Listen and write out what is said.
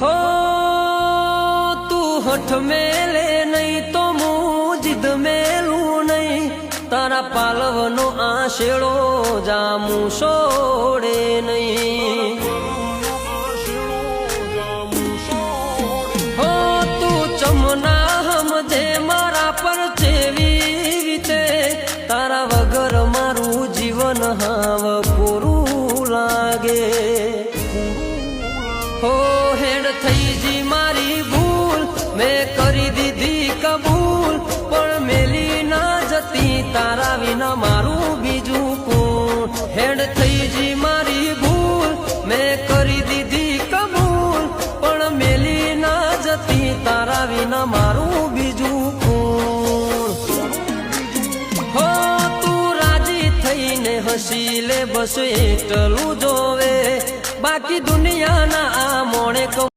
हो तू हठ मेले नहीं तो मुँह जिद मेलू नहीं तारा पालवनो आशेड़ो जामू सोड़े नहीं हो तू चमना हमजे मारा पर चेवी वीते तारा वगर मारू जीवन हाव पूरू लागे हो हेड थई जी मारी भूल मैं करी दीदी कबूल पण मेली ना जती तारा विना मारू बीजू कूण हेड थई जी मारी भूल मैं करी दीदी कबूल पण मेली ना जती तारा विना मारू बीजू कूण हो तू राजी थईने हसी ले बस एटलू जोवे बाकी दुनिया ना आ मोणे